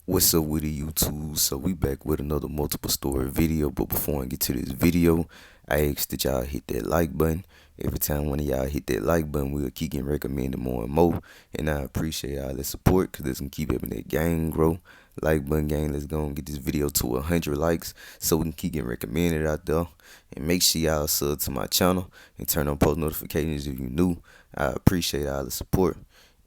What's up with the YouTube? So we back with another multiple story video, but before I get to this video, I ask that y'all hit that like button. Every time one of y'all hit that like button, we'll keep getting recommended more and more. And I appreciate all the support because it's gonna keep helping that gang grow. Like button gang, let's go and get this video to 100 likes so we can keep getting recommended out there. And make sure y'all sub to my channel and turn on post notifications if you new. I appreciate all the support.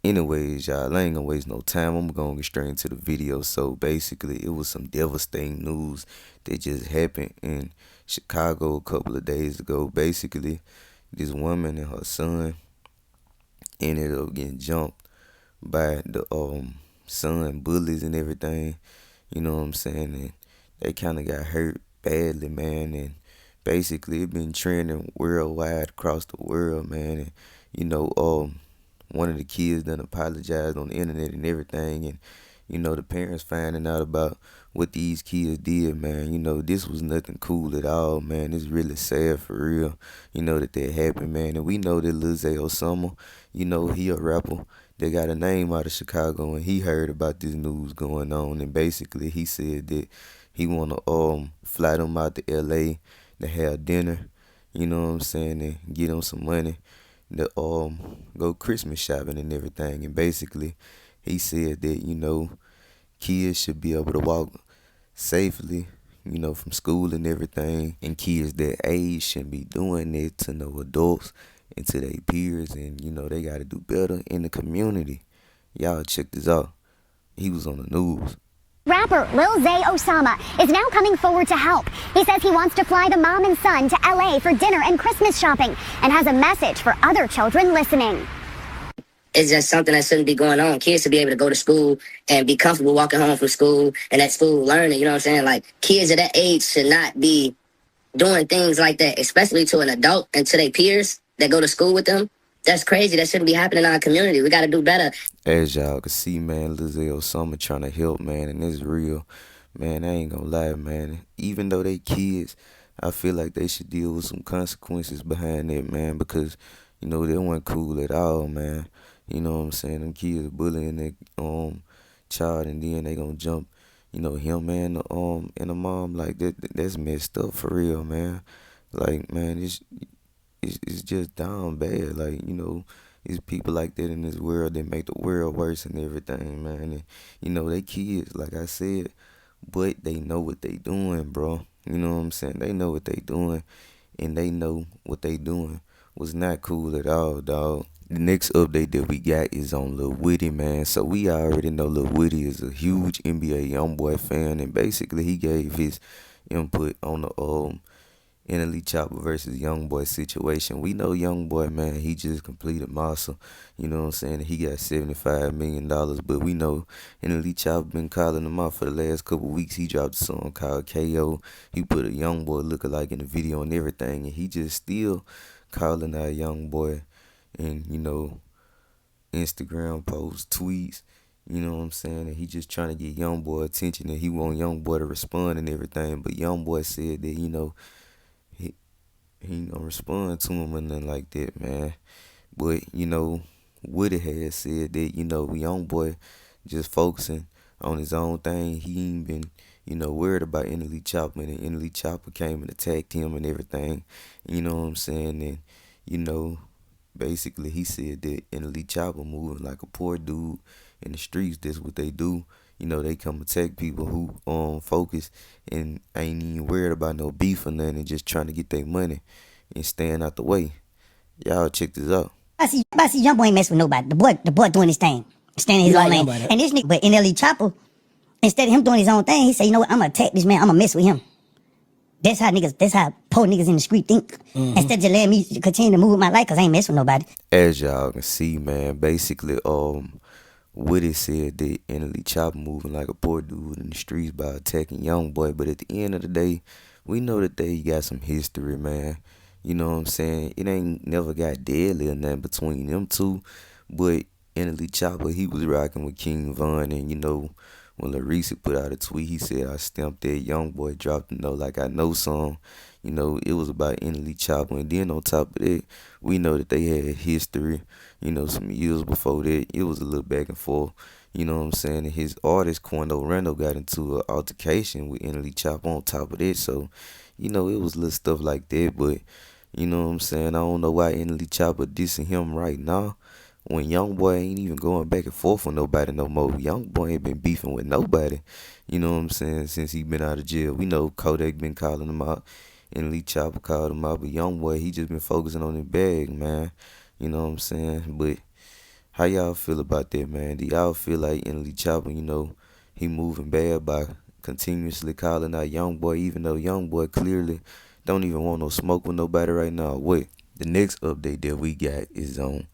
Anyways, y'all, I ain't gonna waste no time. I'm gonna get straight into the video. So basically, it was some devastating news that just happened in Chicago a couple of days ago. Basically, this woman and her son ended up getting jumped by the son bullies and everything. You know what I'm saying? And they kind of got hurt badly, man. And basically, it been trending worldwide across the world, man. And you know, one of the kids done apologized on the internet and everything, and the parents finding out about what these kids did, man. This was nothing cool at all, man. It's really sad for real, that happened, man. And we know that Lil Zay Osama, he a rapper that got a name out of Chicago, and he heard about this news going on, and basically he said that he wanna fly them out to LA to have dinner, you know what I'm saying, and get them some money to go Christmas shopping and everything. And basically he said that, kids should be able to walk safely, from school and everything. And kids that age shouldn't be doing it to no adults and to their peers. And, they got to do better in the community. Y'all check this out. He was on the news. Rapper Lil Zay Osama is now coming forward to help. He says he wants to fly the mom and son to LA for dinner and Christmas shopping and has a message for other children listening. It's just something that shouldn't be going on. Kids should be able to go to school and be comfortable walking home from school and at school learning, you know what I'm saying? Like, kids at that age should not be doing things like that, especially to an adult and to their peers that go to school with them. That's crazy. That shouldn't be happening in our community. We got to do better. As y'all can see, man, Lil Zay Osama trying to help, man, and it's real. Man, I ain't gonna lie, man. Even though they kids, I feel like they should deal with some consequences behind it, man, because, they weren't cool at all, man. You know what I'm saying? Them kids bullying their child, and then they gonna jump, him and the mom, like that's messed up for real, man. Like, man, it's just down bad. Like, it's people like that in this world that make the world worse and everything, man. And they kids, like I said, but they know what they doing, bro. You know what I'm saying? They know what they doing, and they know what they doing was not cool at all, dog. The next update that we got is on Lil Witty, man. So we already know Lil Witty is a huge NBA YoungBoy fan, and basically he gave his input on the NLE Choppa versus YoungBoy situation. We know YoungBoy, man, he just completed Massa. You know what I'm saying? He got $75 million, but we know NLE Choppa been calling him out for the last couple weeks. He dropped a song called KO. He put a YoungBoy lookalike in the video and everything, and he just still calling out YoungBoy and, Instagram posts, tweets. You know what I'm saying? And he just trying to get YoungBoy attention, and he want YoungBoy to respond and everything. But YoungBoy said that, he ain't gonna respond to him or nothing like that, man. But, Woody had said that, YoungBoy just focusing on his own thing. He ain't been, worried about NLE Choppa, and NLE Choppa came and attacked him and everything. You know what I'm saying? And, basically he said that NLE Choppa moving like a poor dude in the streets. That's what they do. They come attack people who focus and ain't even worried about no beef or nothing, and just trying to get their money and staying out the way. Y'all check this out. I see YoungBoy ain't mess with nobody. The boy doing his thing, staying in his own lane. And this nigga, but NLE Chopper, instead of him doing his own thing, he said, you know what, I'm gonna attack this man, I'm gonna mess with him. That's how poor niggas in the street think. Instead of just letting me continue to move with my life, cause I ain't mess with nobody. As y'all can see, man, basically, Woody said that NLE Choppa moving like a poor dude in the streets by attacking YoungBoy, but at the end of the day, we know that they got some history, man. You know what I'm saying? It ain't never got deadly or nothing between them two, but NLE Choppa, he was rocking with King Von, and when Larissa put out a tweet, he said, I stamped that YoungBoy dropped the No Like I Know song. It was about NLE Choppa, and then on top of that, we know that they had history, some years before that. It was a little back and forth, You know what I'm saying? And his artist, Quando Randall, got into an altercation with NLE Choppa on top of that. So, it was little stuff like that. But, you know what I'm saying? I don't know why NLE Choppa dissing him right now when YoungBoy ain't even going back and forth with nobody no more. YoungBoy ain't been beefing with nobody. You know what I'm saying? Since he been out of jail. We know Kodak been calling him out. NLE Choppa called him out. But YoungBoy, he just been focusing on his bag, man. You know what I'm saying? But how y'all feel about that, man? Do y'all feel like NLE Choppa, he moving bad by continuously calling out YoungBoy, even though YoungBoy clearly don't even want no smoke with nobody right now? Wait, the next update that we got is on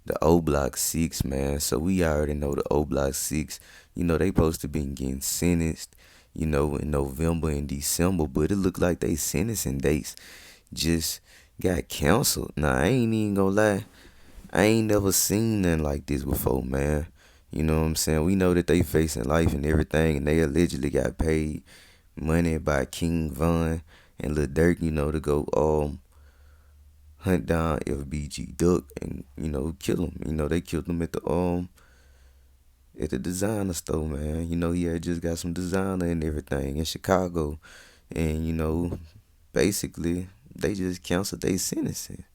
the O Block 6, man. So we already know the O Block 6, they supposed to be getting sentenced, in November and December, but it looked like they sentencing dates just got canceled. Now, I ain't even gonna lie. I ain't never seen nothing like this before, man. You know what I'm saying? We know that they facing life and everything, and they allegedly got paid money by King Von and Lil Durk, to go hunt down FBG Duck and kill him. They killed him at the designer store, man. He had just got some designer and everything in Chicago, and basically they just canceled their sentencing.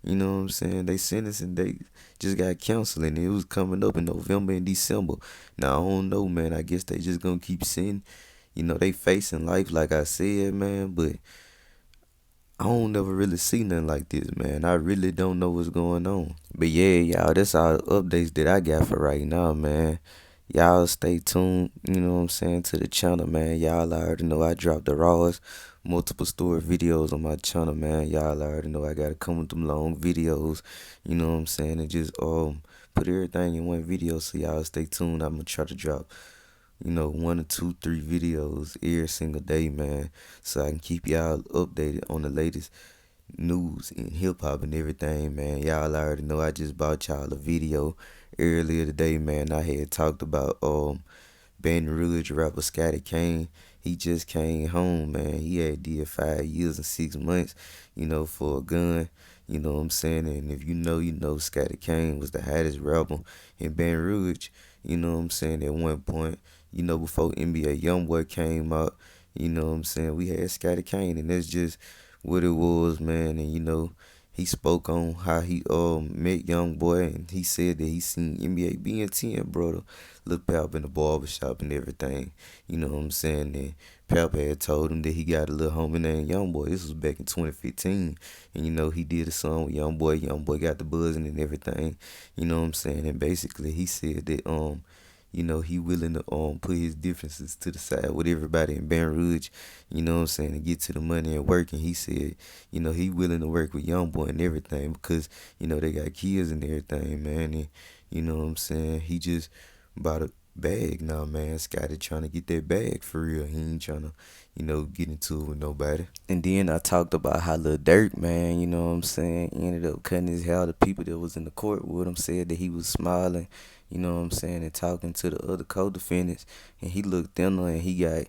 You know what I'm saying? They sentencing, they just got canceled, and it was coming up in November and December. Now, I don't know, man. I guess they just gonna keep sending. They facing life, like I said, man, but I don't never really see nothing like this, man. I really don't know what's going on. But yeah, y'all, that's all the updates that I got for right now, man. Y'all stay tuned, you know what I'm saying, to the channel, man. Y'all already know I dropped the raws, multiple story videos on my channel, man. Y'all already know I gotta come with them long videos, you know what I'm saying, and just put everything in one video. So y'all stay tuned. I'm gonna try to drop 1 or 2, 3 videos every single day, man, so I can keep y'all updated on the latest news in hip hop and everything, man. Y'all already know I just bought y'all a video earlier today, man. I had talked about Baton Rouge rapper Scotty Kane. He just came home, man. He had did 5 years and 6 months, for a gun. You know what I'm saying? And if you know Scotty Kane was the hottest rapper in Baton Rouge, you know what I'm saying, at one point. Before NBA YoungBoy came out, you know what I'm saying, we had Scotty Kane, and that's just what it was, man. And he spoke on how he met YoungBoy, and he said that he seen NBA being 10 brother Lil Pap in the barbershop and everything. You know what I'm saying? And Pap had told him that he got a little homie named YoungBoy. This was back in 2015, and he did a song with YoungBoy. YoungBoy got the buzzing and everything. You know what I'm saying? And basically he said that he willing to put his differences to the side with everybody in Baton Rouge, you know what I'm saying, and get to the money and work. And he said, he willing to work with YoungBoy and everything because, they got kids and everything, man. And you know what I'm saying, he just bought a bag now, man. Scotty trying to get that bag for real. He ain't trying to, get into it with nobody. And then I talked about how Lil Durk, man, you know what I'm saying, ended up cutting his hair. The people that was in the court with him said that he was smiling, you know what I'm saying, and talking to the other co-defendants, and he looked thinner, and he got,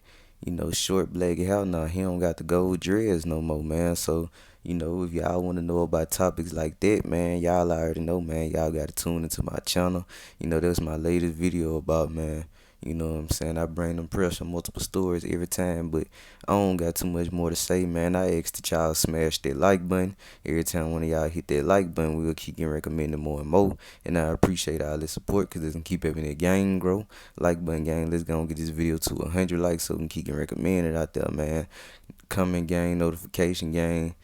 short black hair now. He don't got the gold dreads no more, man. So, if y'all want to know about topics like that, man, y'all already know, man. Y'all got to tune into my channel. That's my latest video about, man. You know what I'm saying? I bring them pressure, multiple stories every time, but I don't got too much more to say, man. I ask that y'all smash that like button. Every time one of y'all hit that like button, we'll keep getting recommended more and more. And I appreciate all the support because it's going to keep having that gang grow. Like button gang, let's go and get this video to 100 likes so we can keep getting recommended out there, man. Comment gang, notification gang,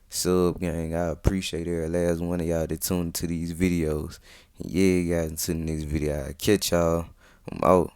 sub gang. I appreciate every last one of y'all that tuned to these videos. And yeah, guys, until the next video, I'll catch y'all. I'm out.